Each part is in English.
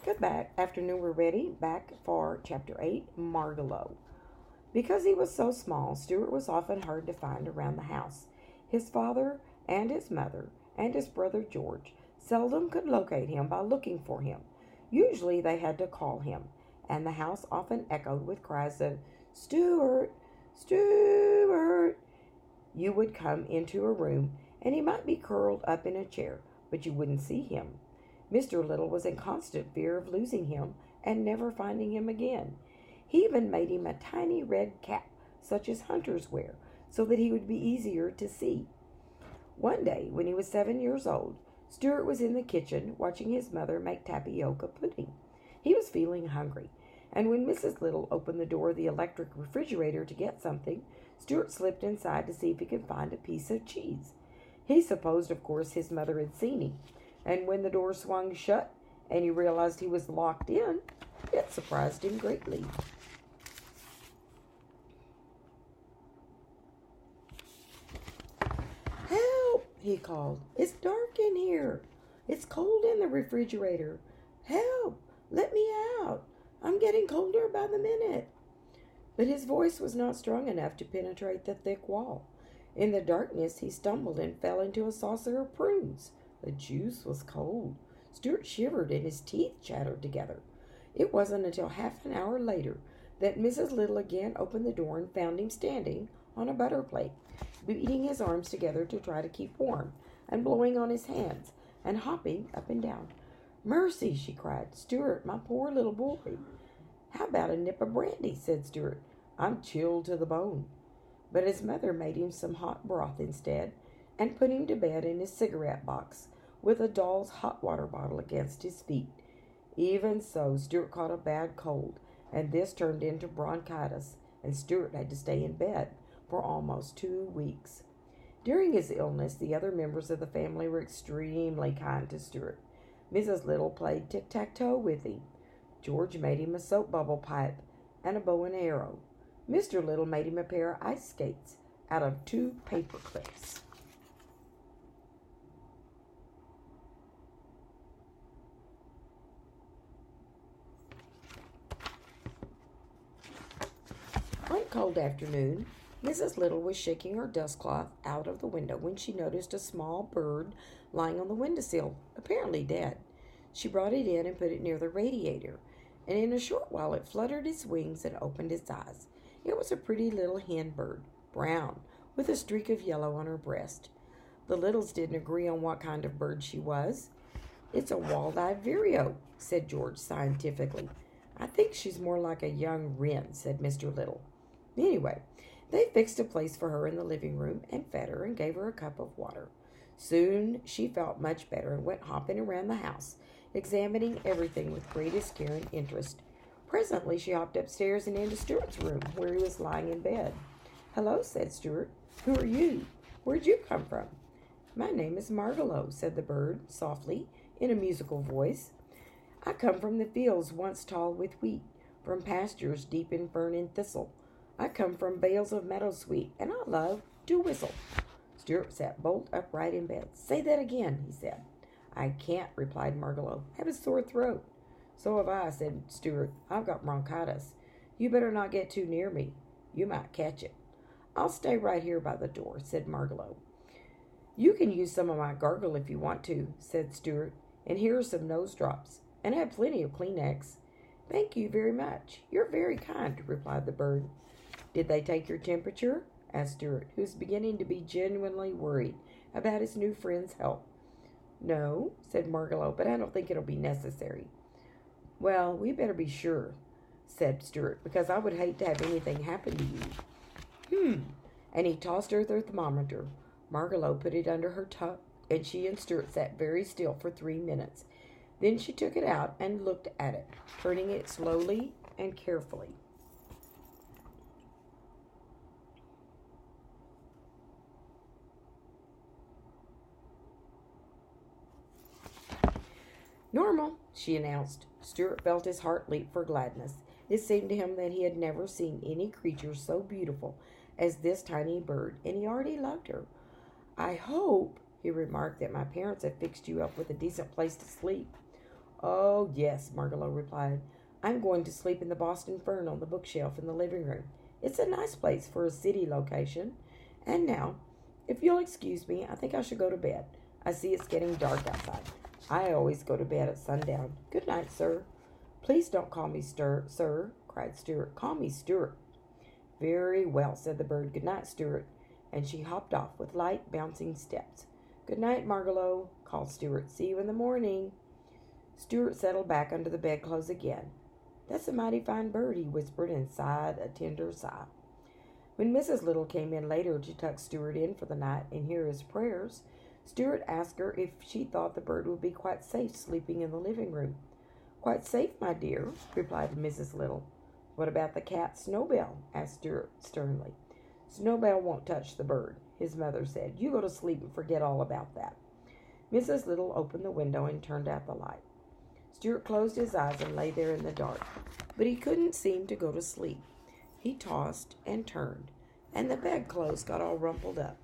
Good back. Afternoon, we're ready. Back for Chapter 8, Margalo. Because he was so small, Stuart was often hard to find around the house. His father and his mother and his brother George seldom could locate him by looking for him. Usually they had to call him, and the house often echoed with cries of, "Stuart! Stuart!" You would come into a room, and he might be curled up in a chair, but you wouldn't see him. Mr. Little was in constant fear of losing him and never finding him again. He even made him a tiny red cap, such as hunters wear, so that he would be easier to see. One day, when he was 7 years old, Stuart was in the kitchen watching his mother make tapioca pudding. He was feeling hungry, and when Mrs. Little opened the door of the electric refrigerator to get something, Stuart slipped inside to see if he could find a piece of cheese. He supposed, of course, his mother had seen him, and when the door swung shut and he realized he was locked in, it surprised him greatly. "Help!" he called. "It's dark in here. It's cold in the refrigerator. Help! Let me out. I'm getting colder by the minute." But his voice was not strong enough to penetrate the thick wall. In the darkness, he stumbled and fell into a saucer of prunes. The juice was cold. Stuart shivered and his teeth chattered together. It wasn't until half an hour later that Mrs. Little again opened the door and found him standing on a butter plate, beating his arms together to try to keep warm, and blowing on his hands, and hopping up and down. "Mercy!" she cried. "Stuart, my poor little boy." "How about a nip of brandy?" said Stuart. "I'm chilled to the bone." But his mother made him some hot broth instead, and put him to bed in his cigarette box, with a doll's hot water bottle against his feet. Even so, Stuart caught a bad cold, and this turned into bronchitis, and Stuart had to stay in bed for almost 2 weeks. During his illness, the other members of the family were extremely kind to Stuart. Mrs. Little played tic-tac-toe with him. George made him a soap bubble pipe and a bow and arrow. Mr. Little made him a pair of ice skates out of 2 paper clips. One cold afternoon, Mrs. Little was shaking her dustcloth out of the window when she noticed a small bird lying on the windowsill, apparently dead. She brought it in and put it near the radiator, and in a short while it fluttered its wings and opened its eyes. It was a pretty little hen bird, brown, with a streak of yellow on her breast. The Littles didn't agree on what kind of bird she was. "It's a walleye vireo," said George scientifically. "I think she's more like a young wren," said Mr. Little. Anyway, they fixed a place for her in the living room and fed her and gave her a cup of water. Soon she felt much better and went hopping around the house, examining everything with greatest care and interest. Presently she hopped upstairs and into Stuart's room, where he was lying in bed. "Hello," said Stuart. "Who are you? Where'd you come from?" "My name is Margalo," said the bird, softly, in a musical voice. "I come from the fields once tall with wheat, from pastures deep in fern and thistle. I come from bales of meadowsweet, and I love to whistle." Stuart sat bolt upright in bed. "Say that again," he said. "I can't," replied Margalo. "I have a sore throat." "So have I," said Stuart. "I've got bronchitis. You better not get too near me. You might catch it." "I'll stay right here by the door," said Margalo. "You can use some of my gargle if you want to," said Stuart. "And here are some nose drops. And I have plenty of Kleenex." "Thank you very much. You're very kind," replied the bird. "Did they take your temperature?" asked Stuart, who was beginning to be genuinely worried about his new friend's health. "No," said Margalo, "but I don't think it'll be necessary." "Well, we better be sure," said Stuart, "because I would hate to have anything happen to you." And he tossed her the thermometer. Margalo put it under her tongue, and she and Stuart sat very still for 3 minutes. Then she took it out and looked at it, turning it slowly and carefully. "Normal," she announced. Stuart felt his heart leap for gladness. It seemed to him that he had never seen any creature so beautiful as this tiny bird, and he already loved her. "I hope," he remarked, "that my parents have fixed you up with a decent place to sleep." Oh, yes, Margalo replied. I'm going to sleep in the Boston Fern on the bookshelf in the living room. It's a nice place for a city location. And now, if you'll excuse me, I think I should go to bed. I see it's getting dark outside. I always go to bed at sundown. Good night, sir. Please don't call me sir, cried Stuart. Call me Stuart. Very well, said the bird. Good night, Stuart. And she hopped off with light, bouncing steps. Good night, Margalo, called Stuart. See you in the morning. Stuart settled back under the bedclothes again. That's a mighty fine bird, he whispered, and sighed a tender sigh. When Mrs. Little came in later to tuck Stuart in for the night and hear his prayers, Stuart asked her if she thought the bird would be quite safe sleeping in the living room. Quite safe, my dear, replied Mrs. Little. What about the cat Snowbell? Asked Stuart sternly. Snowbell won't touch the bird, his mother said. You go to sleep and forget all about that. Mrs. Little opened the window and turned out the light. Stuart closed his eyes and lay there in the dark, but he couldn't seem to go to sleep. He tossed and turned, and the bedclothes got all rumpled up.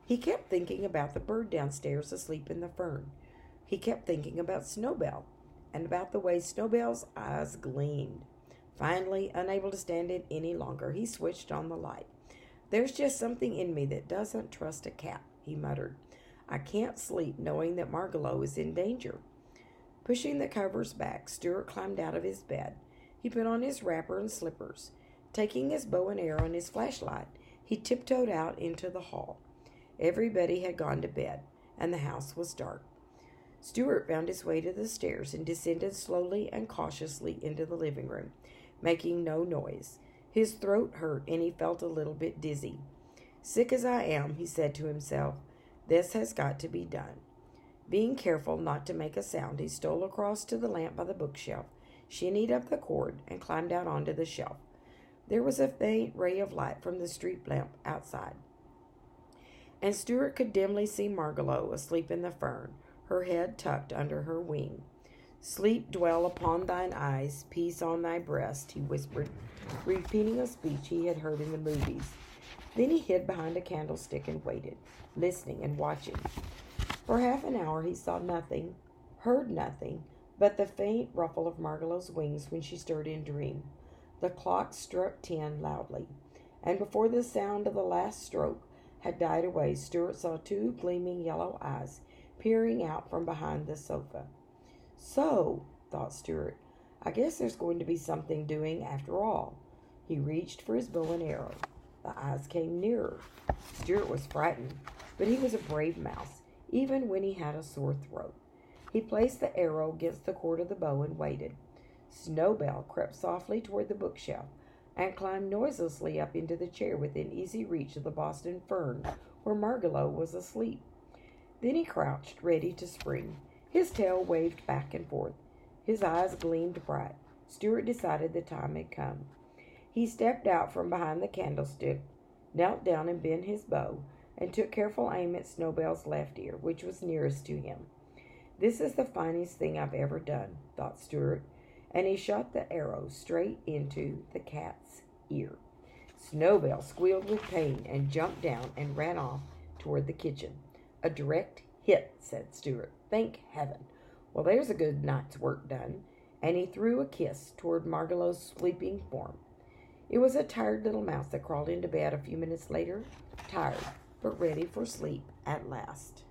He kept thinking about the bird downstairs asleep in the fern. He kept thinking about Snowbell, and about the way Snowbell's eyes gleamed. Finally, unable to stand it any longer, he switched on the light. There's just something in me that doesn't trust a cat, he muttered. I can't sleep knowing that Margalo is in danger. Pushing the covers back, Stuart climbed out of his bed. He put on his wrapper and slippers. Taking his bow and arrow and his flashlight, he tiptoed out into the hall. Everybody had gone to bed, and the house was dark. Stuart found his way to the stairs and descended slowly and cautiously into the living room, making no noise. His throat hurt, and he felt a little bit dizzy. Sick as I am, he said to himself, this has got to be done. Being careful not to make a sound, he stole across to the lamp by the bookshelf, shinnied up the cord, and climbed out onto the shelf. There was a faint ray of light from the street lamp outside, and Stuart could dimly see Margalo asleep in the fern, her head tucked under her wing. Sleep dwell upon thine eyes, peace on thy breast, he whispered, repeating a speech he had heard in the movies. Then he hid behind a candlestick and waited, listening and watching. For half an hour he saw nothing, heard nothing, but the faint ruffle of Margalo's wings when she stirred in dream. The clock struck 10 loudly, and before the sound of the last stroke had died away, Stuart saw two gleaming yellow eyes peering out from behind the sofa. So, thought Stuart, I guess there's going to be something doing after all. He reached for his bow and arrow. The eyes came nearer. Stuart was frightened, but he was a brave mouse, even when he had a sore throat. He placed the arrow against the cord of the bow and waited. Snowbell crept softly toward the bookshelf and climbed noiselessly up into the chair within easy reach of the Boston Fern, where Margalo was asleep. Then he crouched, ready to spring. His tail waved back and forth. His eyes gleamed bright. Stuart decided the time had come. He stepped out from behind the candlestick, knelt down and bent his bow, and took careful aim at Snowbell's left ear, which was nearest to him. This is the finest thing I've ever done, thought Stuart, and he shot the arrow straight into the cat's ear. Snowbell squealed with pain and jumped down and ran off toward the kitchen. A direct hit, said Stuart. Thank heaven. Well, there's a good night's work done. And he threw a kiss toward Margalo's sleeping form. It was a tired little mouse that crawled into bed a few minutes later, tired, but ready for sleep at last.